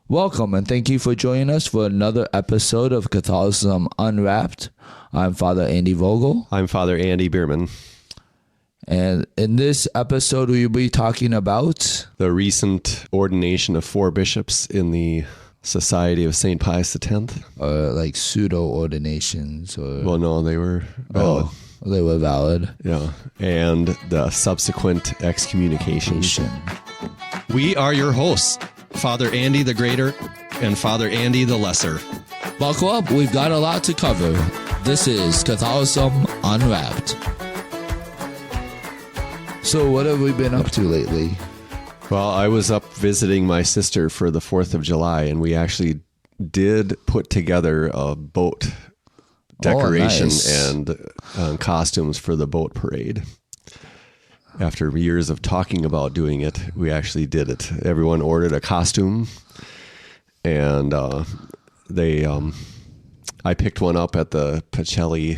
Welcome and thank you for joining us for another episode of Catholicism Unwrapped. I'm Father Andy Vogel. I'm Father Andy Beerman. And in this episode, we'll be talking about the recent ordination of 4 bishops in the Society of St. Pius X. like pseudo ordinations. Well, no, they were valid. They were valid. Yeah. And the subsequent excommunication. We are your hosts, Father Andy the Greater and Father Andy the Lesser. Buckle up, we've got a lot to cover. This is Catholicism Unwrapped. So what have we been up to lately? Well, I was up visiting my sister for the 4th of July, and we actually did put together a boat decoration and costumes for the boat parade. After years of talking about doing it, we actually did it. Everyone ordered a costume, and I picked one up at the Pacelli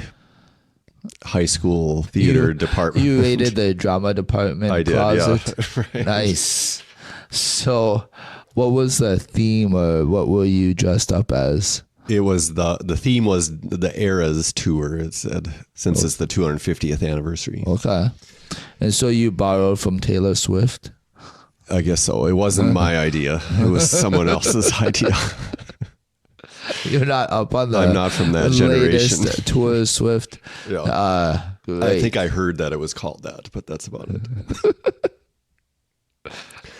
High School theater department. You raided the drama department I did, closet. Yeah. Right. Nice. So what was the theme, or what were you dressed up as? It was the theme was the Eras tour, it said, since it's the 250th anniversary. Okay. And so you borrowed from Taylor Swift? I guess so. It wasn't my idea. It was someone else's idea. You're not up on the I'm not from that generation. latest Taylor Swift. Yeah. I think I heard that it was called that, but that's about it.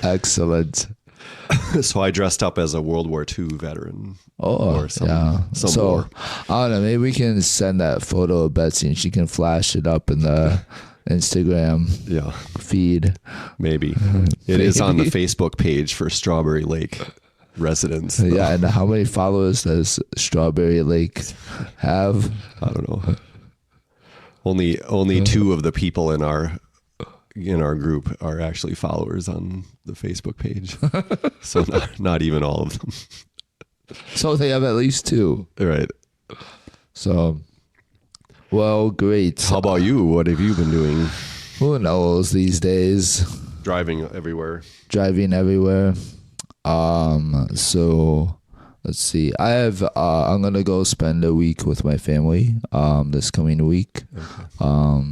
Excellent. So I dressed up as a World War II veteran. Oh, some so war. I don't know. Maybe we can send that photo of Betsy and she can flash it up in the Instagram feed. Maybe. It is on the Facebook page for Strawberry Lake residents. Though. Yeah, and how many followers does Strawberry Lake have? I don't know. Only 2 of the people in our group are actually followers on the Facebook page. So not even all of them. So they have at least 2. Right. So, well, great. How about you? What have you been doing? Who knows these days? Driving everywhere. So let's see. I'm going to go spend a week with my family, this coming week. Okay.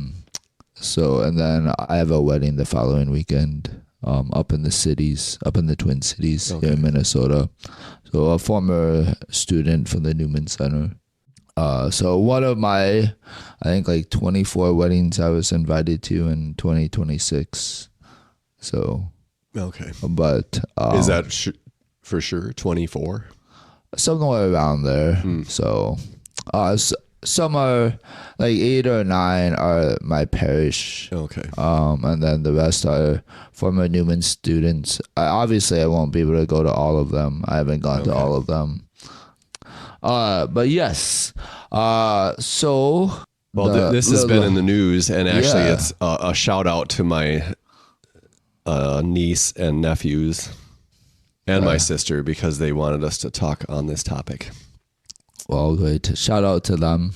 So, and then I have a wedding the following weekend, up in the Twin Cities here in Minnesota. So a former student from the Newman Center. So one of my, I think like 24 weddings I was invited to in 2026. So, okay. But, is that for sure 24? Somewhere around there. So, some are like 8 or 9 are my parish. Okay. And then the rest are former Newman students. Obviously, I won't be able to go to all of them. I haven't gone to all of them. But yes. So. Well, this has been in the news, and actually, it's a shout out to my niece and nephews and my sister because they wanted us to talk on this topic. Well, great. Shout out to them.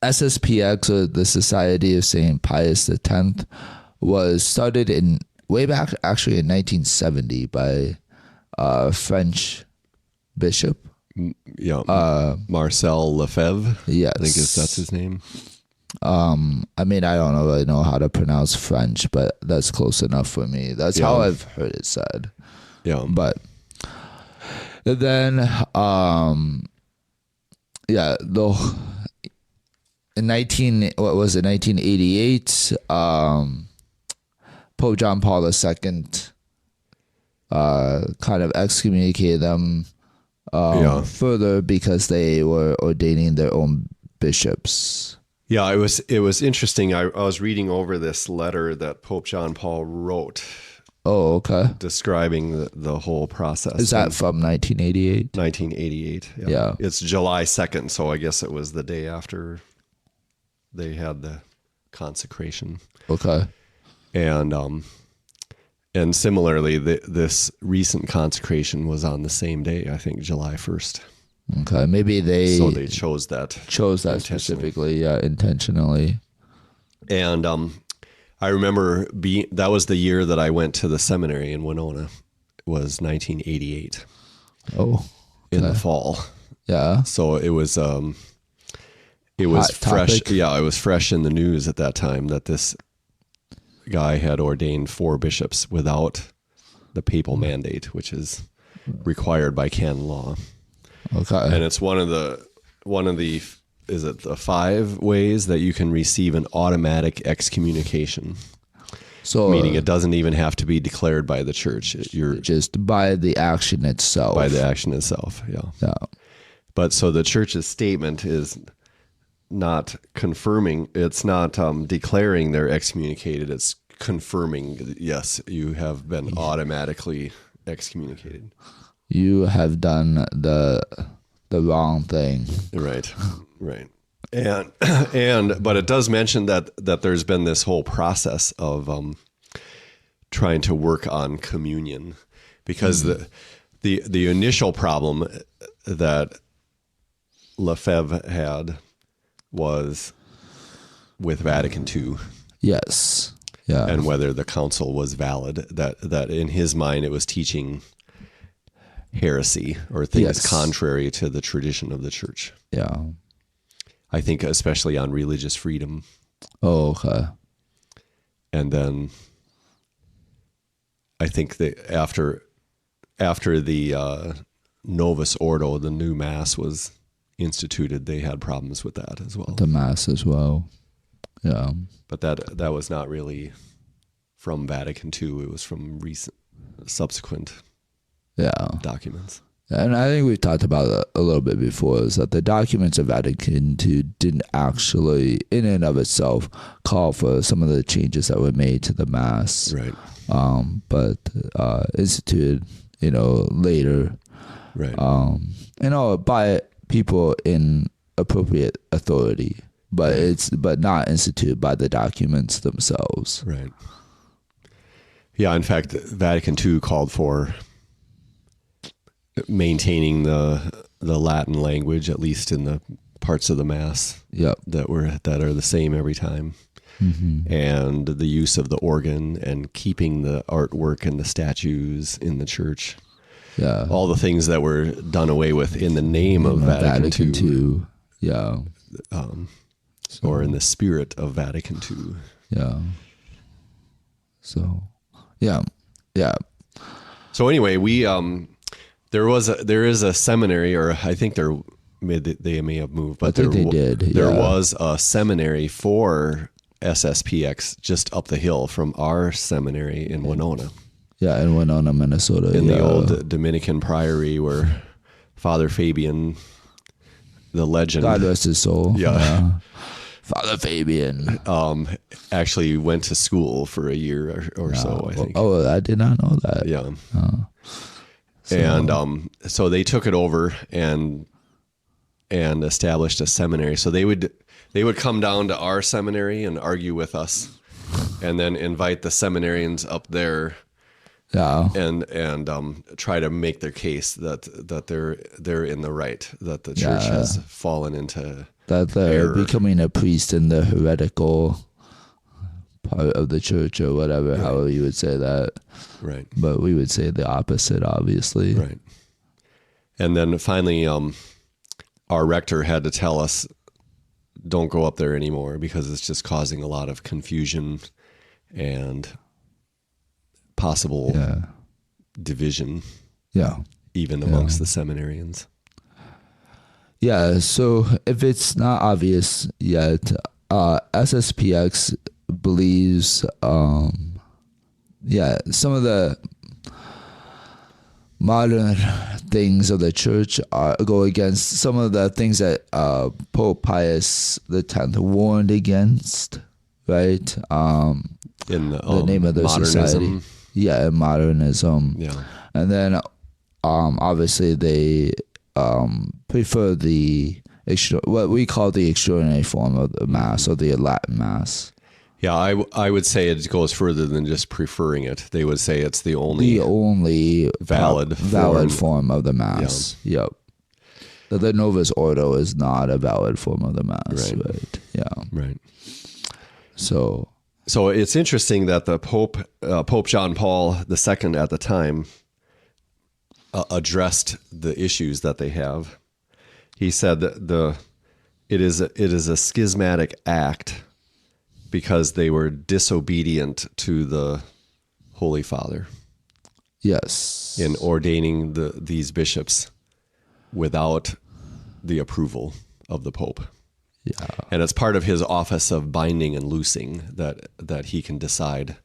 SSPX, or the Society of St. Pius X, was started way back actually in 1970 by a French bishop. Yeah, Marcel Lefebvre. Yes. I think that's his name. I mean, I don't really know how to pronounce French, but that's close enough for me. That's how I've heard it said. Yeah. But then, in 1988, Pope John Paul II kind of excommunicated them further because they were ordaining their own bishops. Yeah, it was interesting. I was reading over this letter that Pope John Paul wrote. Oh, okay. Describing the whole process. Is that from 1988? 1988. Yeah. It's July 2nd, so I guess it was the day after they had the consecration. Okay. And similarly, this recent consecration was on the same day, I think, July 1st. Okay, maybe they chose that specifically, intentionally. And I remember that was the year that I went to the seminary in Winona. It was 1988. Oh, in the fall. Yeah. So it was Hot fresh. topic. Yeah, it was fresh in the news at that time that this guy had ordained 4 bishops without the papal mandate, which is required by canon law. Okay. And it's one of the is it the 5 ways that you can receive an automatic excommunication? So Meaning it doesn't even have to be declared by the church. You're just by the action itself. by the action itself. Yeah. Yeah. But so the church's statement is not confirming, it's not declaring they're excommunicated, it's confirming, yes, you have been automatically excommunicated. You have done the wrong thing. Right. And but it does mention that there's been this whole process of trying to work on communion, because the initial problem that Lefebvre had was with Vatican II. Yes. Yeah. And whether the council was valid, that in his mind it was teaching heresy or things contrary to the tradition of the church. Yeah. I think especially on religious freedom. Oh, okay. And then I think that after the Novus Ordo, the new mass was instituted, they had problems with that as well. The mass as well. Yeah. But that was not really from Vatican II. It was from subsequent documents. And I think we've talked about it a little bit before, is that the documents of Vatican II didn't actually, in and of itself, call for some of the changes that were made to the mass. Right. But instituted, later. Right. By people in appropriate authority, but not instituted by the documents themselves. Right. Yeah, in fact, Vatican II called for maintaining the Latin language, at least in the parts of the mass that are the same every time. Mm-hmm. And the use of the organ and keeping the artwork and the statues in the church. Yeah. All the things that were done away with in the name of Vatican II. Yeah. Or in the spirit of Vatican II. Yeah. So, yeah. Yeah. So anyway, we there is a seminary, or I think they may have moved, but I think they did. There was a seminary for SSPX just up the hill from our seminary in Winona. Yeah, in Winona, Minnesota. In the old Dominican priory where Father Fabian, the legend. God rest his soul. Yeah. Father Fabian. Actually went to school for a year or so, I think. Oh, I did not know that. Yeah. And so they took it over and established a seminary. So they would come down to our seminary and argue with us, and then invite the seminarians up there. Yeah. And try to make their case that they're in the right, that the church has fallen into that they're error. Becoming a priest in the heretical part of the church, or whatever, however you would say that. Right. But we would say the opposite, obviously. Right. And then finally, our rector had to tell us, don't go up there anymore because it's just causing a lot of confusion and possible division. Yeah. Even amongst the seminarians. Yeah. So if it's not obvious yet, SSPX believes, some of the modern things of the church go against some of the things that Pope Pius X warned against, right? In the name of their modernism. society. Yeah, and modernism. Yeah. And then obviously they prefer what we call the extraordinary form of the Mass, or the Latin Mass. Yeah, I would say it goes further than just preferring it. They would say it's the only valid form of the Mass. Yeah. Yep. The Novus Ordo is not a valid form of the Mass, right? Yeah. Right. So it's interesting that the Pope John Paul II at the time addressed the issues that they have. He said that it is a schismatic act because they were disobedient to the Holy Father. Yes. In ordaining these bishops without the approval of the Pope. Yeah. And it's part of his office of binding and loosing that he can decide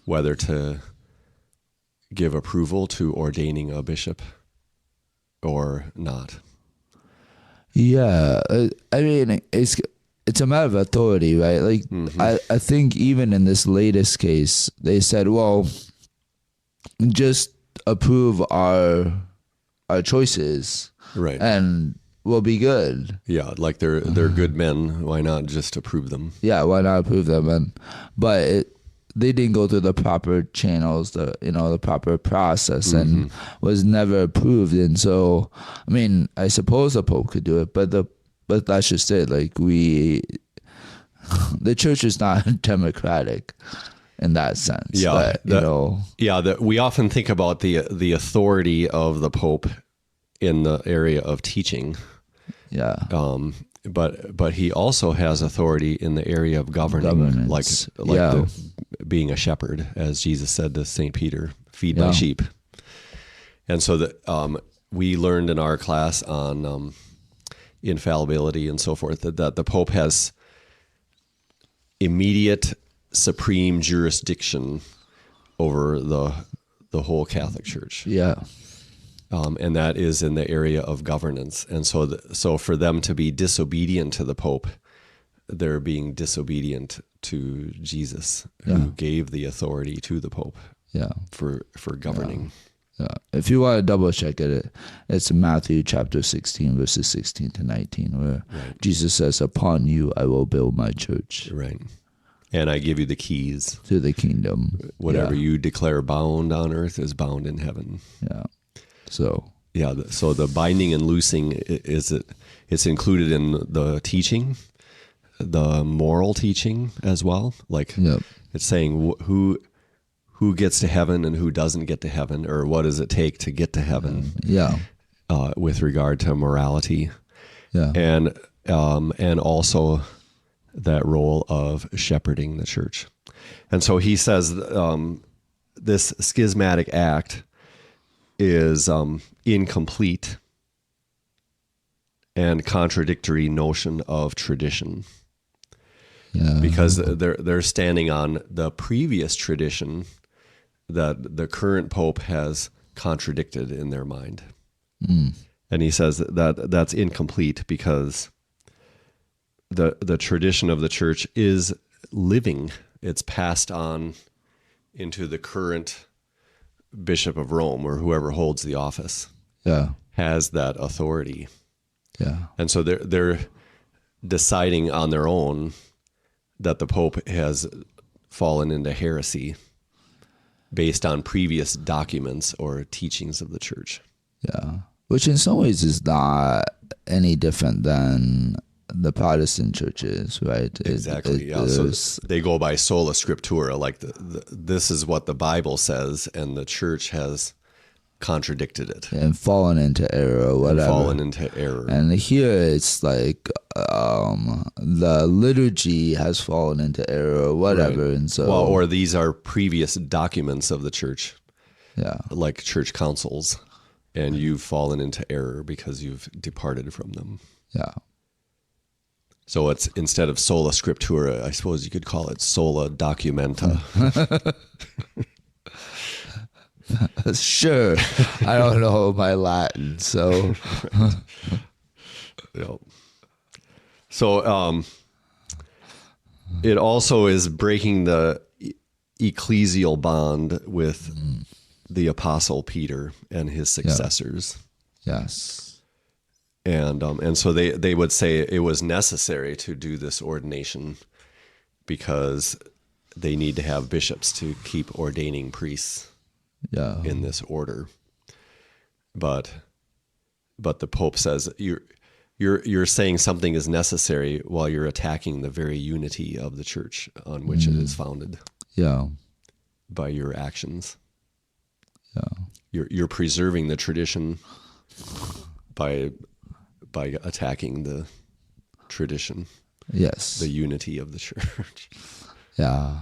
whether to give approval to ordaining a bishop or not. Yeah. I mean, it's a matter of authority, right? Like, I think even in this latest case, they said, well, just approve our choices, right? And we'll be good. Yeah, like they're good men. Why not just approve them? Yeah, why not approve them? But they didn't go through the proper channels, the proper process, and was never approved. And so, I mean, I suppose the Pope could do it, but that's just it. Like the church is not democratic in that sense. Yeah, but, we often think about the authority of the Pope in the area of teaching. Yeah. But he also has authority in the area of governing, like being a shepherd, as Jesus said to St. Peter, feed my sheep. And so that we learned in our class on infallibility and so forth that the Pope has immediate supreme jurisdiction over the whole Catholic Church. Yeah. And that is in the area of governance. And so for them to be disobedient to the Pope, they're being disobedient to Jesus, who gave the authority to the Pope for governing. Yeah. If you want to double check it, it's Matthew chapter 16, verses 16 to 19, where Jesus says, upon you I will build my church. Right. And I give you the keys to the kingdom. Whatever you declare bound on earth is bound in heaven. Yeah. So the binding and loosing it's included in the teaching, the moral teaching as well. Like it's saying who gets to heaven and who doesn't get to heaven, or what does it take to get to heaven? With regard to morality. Yeah. And also that role of shepherding the church. And so he says this schismatic act is incomplete and contradictory notion of tradition. Yeah. Because they're standing on the previous tradition that the current Pope has contradicted in their mind. And he says that's incomplete because the tradition of the church is living. It's passed on into the current Bishop of Rome, or whoever holds the office, has that authority. Yeah. And so they're deciding on their own that the Pope has fallen into heresy based on previous documents or teachings of the church. Yeah. Which in some ways is not any different than the Protestant churches, right? Exactly. So they go by sola scriptura, like this is what the Bible says, and the church has contradicted it and fallen into error or whatever. And here it's like the liturgy has fallen into error or whatever, and so or these are previous documents of the church, like church councils, and you've fallen into error because you've departed from them. Yeah. So it's, instead of sola scriptura, I suppose you could call it sola documenta. Sure. I don't know my Latin, so. So it also is breaking the ecclesial bond with the Apostle Peter and his successors. Yes. And so they would say it was necessary to do this ordination because they need to have bishops to keep ordaining priests in this order. But the Pope says you're saying something is necessary while you're attacking the very unity of the church on which it is founded. Yeah. By your actions. Yeah. you're preserving the tradition by attacking the tradition, Yes. the unity of the church. Yeah.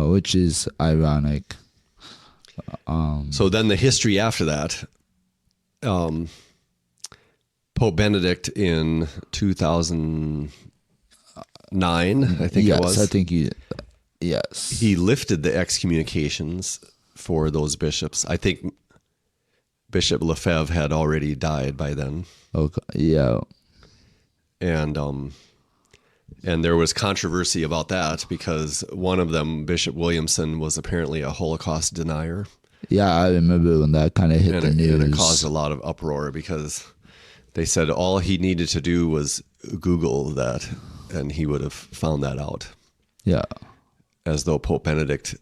Which is ironic. So then the history after that, Pope Benedict in 2009, I think it was. Yes, I think yes. He lifted the excommunications for those bishops. I think Bishop Lefebvre had already died by then. Okay. Yeah. And there was controversy about that because one of them, Bishop Williamson, was apparently a Holocaust denier. Yeah, I remember when that kind of hit the news. And it caused a lot of uproar because they said all he needed to do was Google that and he would have found that out. Yeah. As though Pope Benedict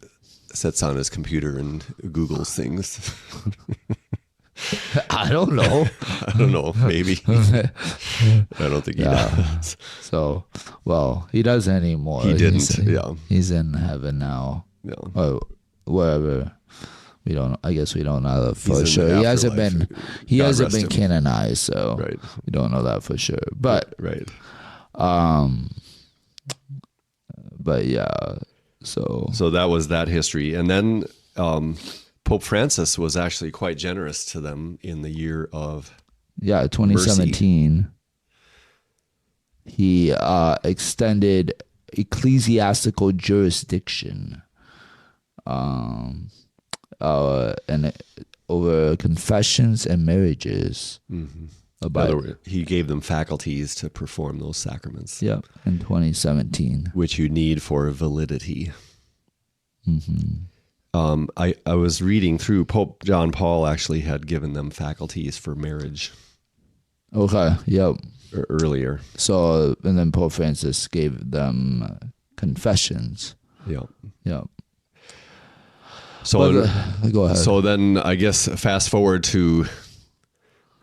sits on his computer and Googles things. I don't know. I don't know. Maybe. I don't think he does. So, well, he doesn't anymore. He didn't. He's in heaven now. Yeah. Or wherever. I guess we don't know that for He's sure. He hasn't been him. canonized, so Right. we don't know that for sure. But right. But yeah. So that was that history. And then Pope Francis was actually quite generous to them in the year of 2017. mercy. He extended ecclesiastical jurisdiction and over confessions and marriages. Mm-hmm. In other words, he gave them faculties to perform those sacraments. Yeah, in 2017. Which you need for validity. Mm-hmm. I was reading through, Pope John Paul actually had given them faculties for marriage. Okay, yep. Earlier. So, and then Pope Francis gave them confessions. Yeah. Yeah. So, go ahead. So then I guess fast forward to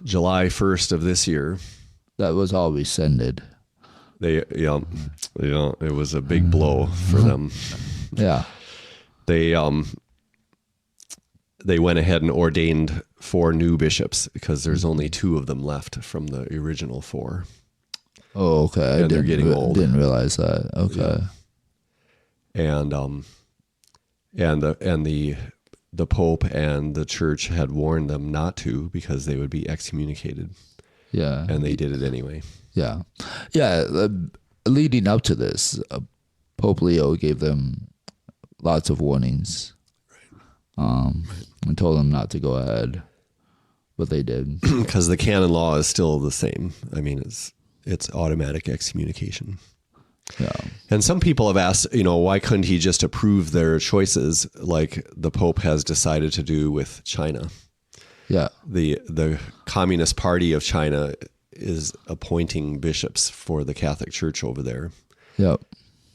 July 1st of this year. That was all rescinded. It was a big blow for them. Yeah. They went ahead and ordained 4 new bishops because there's only 2 of them left from the original 4. Oh, okay. And they're getting old. Didn't realize that. Okay. Yeah. And the Pope and the Church had warned them not to because they would be excommunicated. Yeah. And they did it anyway. Yeah. Yeah. Leading up to this, Pope Leo gave them lots of warnings. And told them not to go ahead, but they did. Because the canon law is still the same. I mean, it's automatic excommunication. Yeah. And some people have asked, why couldn't he just approve their choices like the Pope has decided to do with China? Yeah. The Communist Party of China is appointing bishops for the Catholic Church over there. Yep.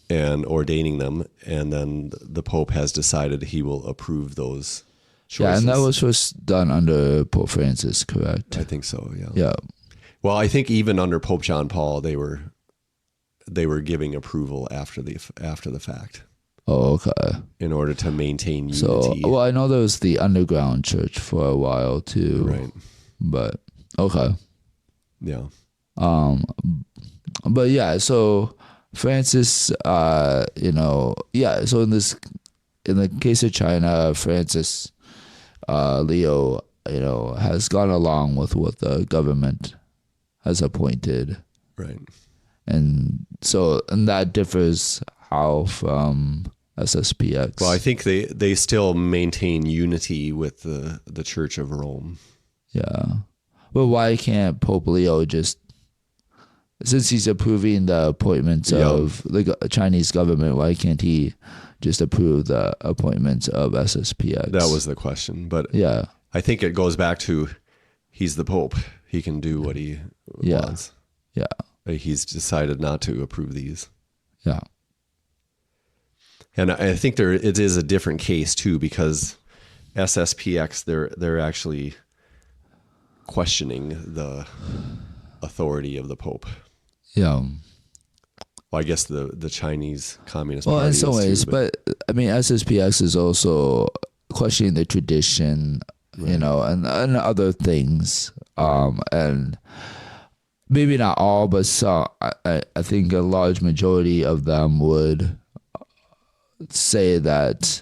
And ordaining them, and then the Pope has decided he will approve those choices. Yeah, and that was first done under Pope Francis, correct? I think so, yeah. Yeah. Well, I think even under Pope John Paul, they were giving approval after the fact. Oh, okay. In order to maintain unity. So, well, I know there was the underground church for a while too. Right. But okay. Yeah. But yeah, so Francis, so in the case of China, Francis, Leo, has gone along with what the government has appointed. Right. And that differs how from SSPX. Well, I think they still maintain unity with the Church of Rome. Yeah. Well, why can't Pope Leo just, since he's approving the appointments of the Chinese government, why can't he just approve the appointments of SSPX? That was the question. But yeah, I think it goes back to he's the Pope. He can do what he wants. Yeah. He's decided not to approve these. Yeah. And I think it is a different case too, because SSPX, they're actually questioning the authority of the Pope. Yeah. Well, I guess the Chinese Communist Party. Well, in some ways, but I mean, SSPX is also questioning the tradition, you know, and other things. And maybe not all, but some, I think a large majority of them would say that,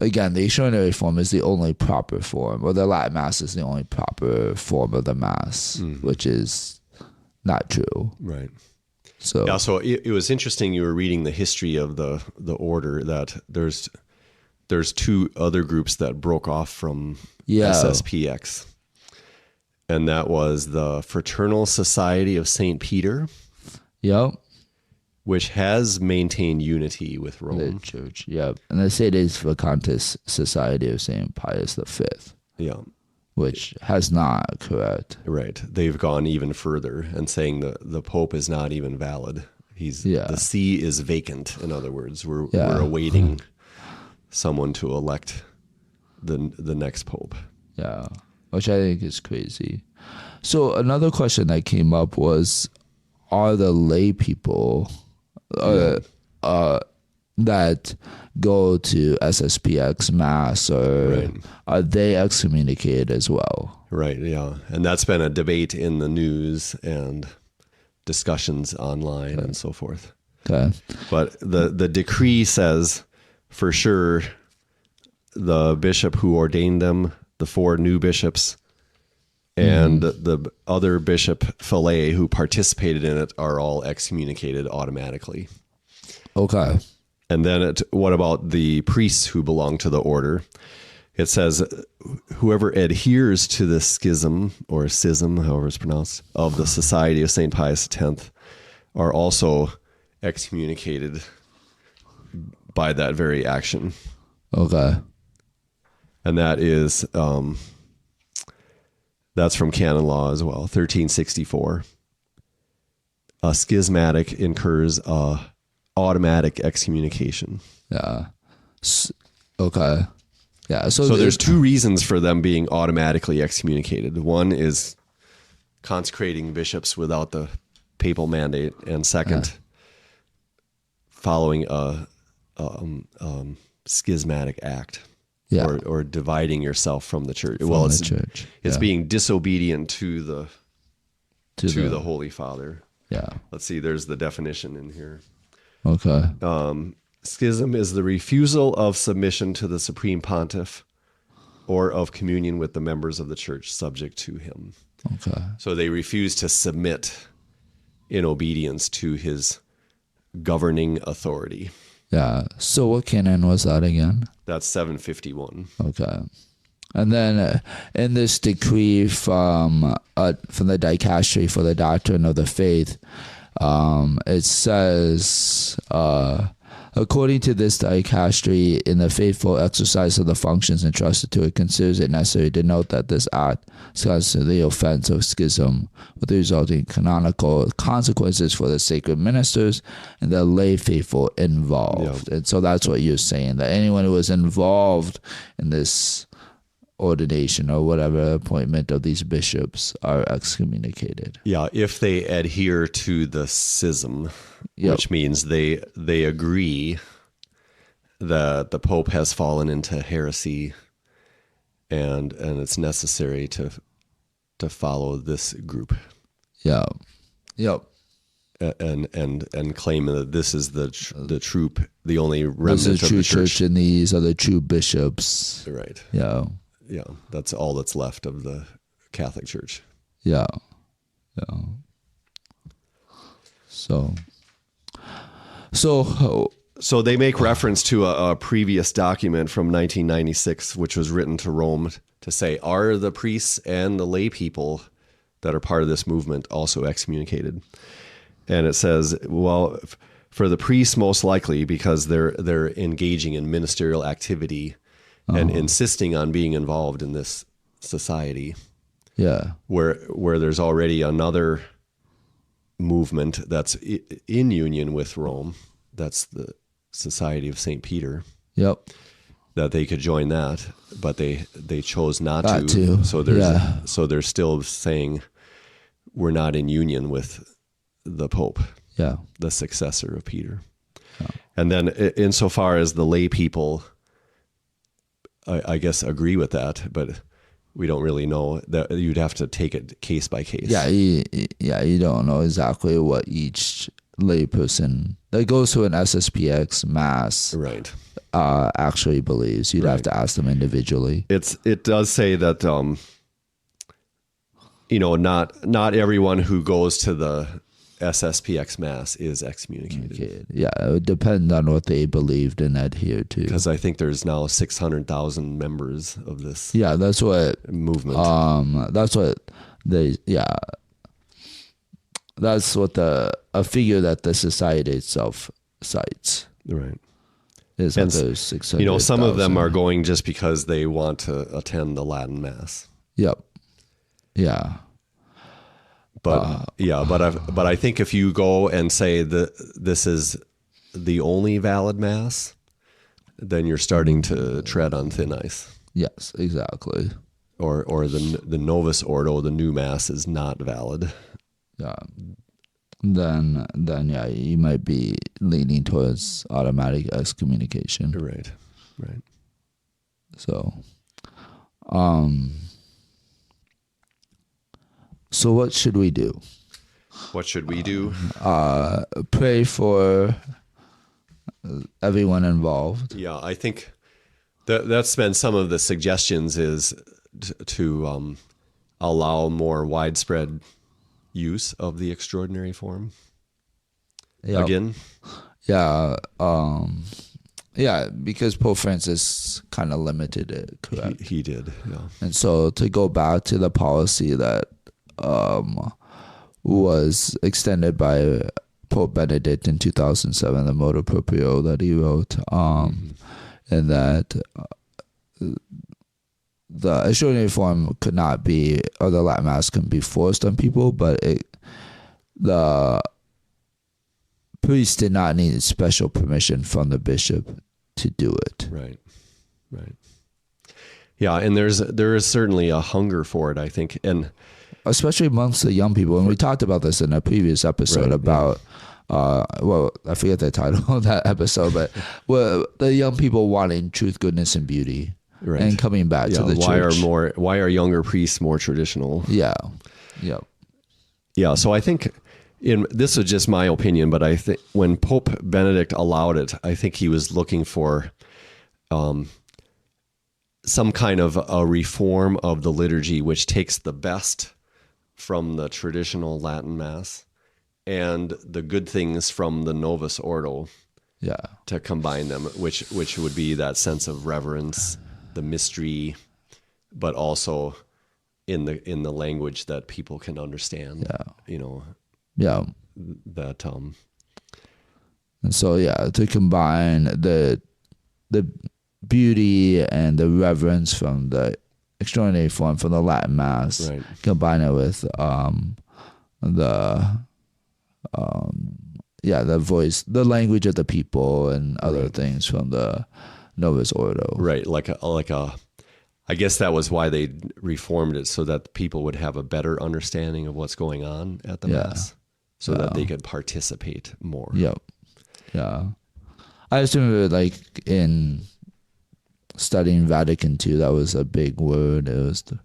again, the extraordinary form is the only proper form, or the Latin Mass is the only proper form of the Mass, which is not true. Right. So yeah, so it was interesting. You were reading the history of the order, that there's two other groups that broke off from SSPX, and that was the Fraternal Society of St. Peter. Yep. Which has maintained unity with Rome. The church, yep. And the Sedes Vacantes Society of St. Pius V. Yeah. Which has not, correct. Right. They've gone even further and saying the Pope is not even valid. The see is vacant, in other words. We're awaiting someone to elect the next Pope. Yeah. Which I think is crazy. So another question that came up was, are the lay people that go to SSPX Mass, or are they excommunicated as well? Right, yeah. And that's been a debate in the news and discussions online and so forth. Okay. But the decree says, for sure, the bishop who ordained them, the 4 new bishops, and the other bishop, Fillet, who participated in it, are all excommunicated automatically. Okay. And then what about the priests who belong to the order? It says, whoever adheres to the schism, or schism, however it's pronounced, of the Society of St. Pius X are also excommunicated by that very action. Okay. And that is... that's from canon law as well, 1364. A schismatic incurs automatic excommunication. Yeah. Okay. Yeah. So there's 2 reasons for them being automatically excommunicated. One is consecrating bishops without the papal mandate, and second, following a schismatic act. Yeah. Or dividing yourself from the church. From the church. It's being disobedient to the Holy Father. Yeah. Let's see, there's the definition in here. Okay. Schism is the refusal of submission to the Supreme Pontiff or of communion with the members of the church subject to him. Okay. So they refuse to submit in obedience to his governing authority. Yeah. So what canon was that again? That's 751. Okay. And then in this decree from the Dicastery for the Doctrine of the Faith, it says, according to this Dicastery, in the faithful exercise of the functions entrusted to it, considers it necessary to note that this act constitutes the offense of schism, with the resulting canonical consequences for the sacred ministers and the lay faithful involved. And so that's what you're saying, that anyone who was involved in this ordination or whatever appointment of these bishops are excommunicated. Yeah, if they adhere to the schism, which means they agree that the Pope has fallen into heresy, and it's necessary to follow this group. Yeah. Yep. And claim that this is the true, the only remnant of the true church, and these are the true bishops. Right. Yeah. Yeah, that's all that's left of the Catholic Church. Yeah. Yeah. So they make reference to a previous document from 1996, which was written to Rome to say, are the priests and the lay people that are part of this movement also excommunicated? And it says, well, for the priests, most likely, because they're engaging in ministerial activity and insisting on being involved in this society. Yeah. Where there's already another movement that's in union with Rome. That's the Society of St. Peter. Yep. That they could join that, but they chose not to. So they're still saying we're not in union with the Pope. Yeah. The successor of Peter. Yeah. And then insofar as the lay people, I guess, agree with that, but we don't really know. That you'd have to take it case by case. Yeah, you don't know exactly what each lay person that goes to an SSPX mass Right. Actually believes. You'd have to ask them individually. It does say that not everyone who goes to the SSPX mass is excommunicated. Yeah, it would depend on what they believed and adhered to. Because I think there's now 600,000 members of this. Yeah, that's what movement. That's what they. Yeah, that's what a figure that the society itself cites. Right. Is that there's 600,000. Some of them are going just because they want to attend the Latin Mass. Yep. Yeah. But but I think if you go and say that this is the only valid Mass, then you're starting to tread on thin ice. Yes, exactly. Or the Novus Ordo, the new Mass, is not valid. Yeah. Then yeah, you might be leaning towards automatic excommunication. Right. So, so what should we do? What should we do? Pray for everyone involved. Yeah, I think that's been some of the suggestions is to allow more widespread use of the extraordinary form. Yep. Again? Yeah. Yeah, because Pope Francis kind of limited it, correct? He did, yeah. And so to go back to the policy that was extended by Pope Benedict in 2007, the Motu Proprio that he wrote, and that the extraordinary form could not be, or the Latin Mass couldn't be forced on people, but the priest did not need special permission from the bishop to do it. Right. Yeah, and there is certainly a hunger for it, I think, and especially amongst the young people. And we talked about this in a previous episode about, I forget the title of that episode, but the young people wanting truth, goodness, and beauty, and coming back to the church. Why are younger priests more traditional? Yeah. So I think, this is just my opinion, but I think when Pope Benedict allowed it, I think he was looking for some kind of a reform of the liturgy, which takes the best from the traditional Latin Mass and the good things from the Novus Ordo, to combine them, which would be that sense of reverence, the mystery, but also in the language that people can understand. That and so to combine the beauty and the reverence from the extraordinary form from the Latin Mass, combine it with the voice, the language of the people, and other things from the Novus Ordo. Right, like a. I guess that was why they reformed it, so that people would have a better understanding of what's going on at the Mass, so that they could participate more. Yep. Yeah. I just remember, like, in studying Vatican II, that was a big word. It was the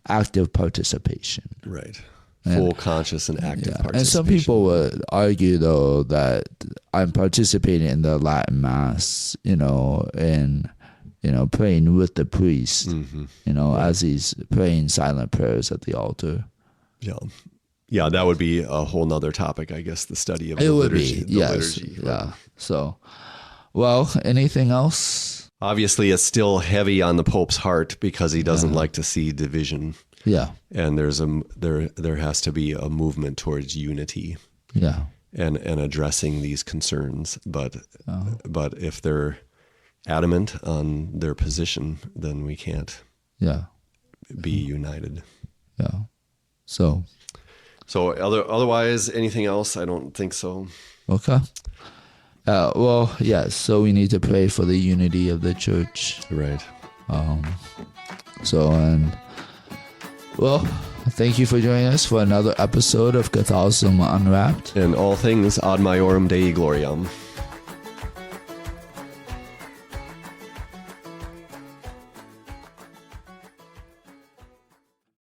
active participation. Right. Full conscious and active participation. And some people would argue, though, that I'm participating in the Latin Mass, and praying with the priest, as he's praying silent prayers at the altar. Yeah, that would be a whole nother topic, I guess, the study of the liturgy. Liturgy. Yeah. So, well, anything else? Obviously, it's still heavy on the Pope's heart because he doesn't like to see division. Yeah. And there has to be a movement towards unity. Yeah. And addressing these concerns. But if they're adamant on their position, then we can't be united. Yeah. So otherwise, anything else? I don't think so. Okay. Well, yes. So we need to pray for the unity of the church. Right. Thank you for joining us for another episode of Catholicism Unwrapped. And all things ad majorem Dei gloriam.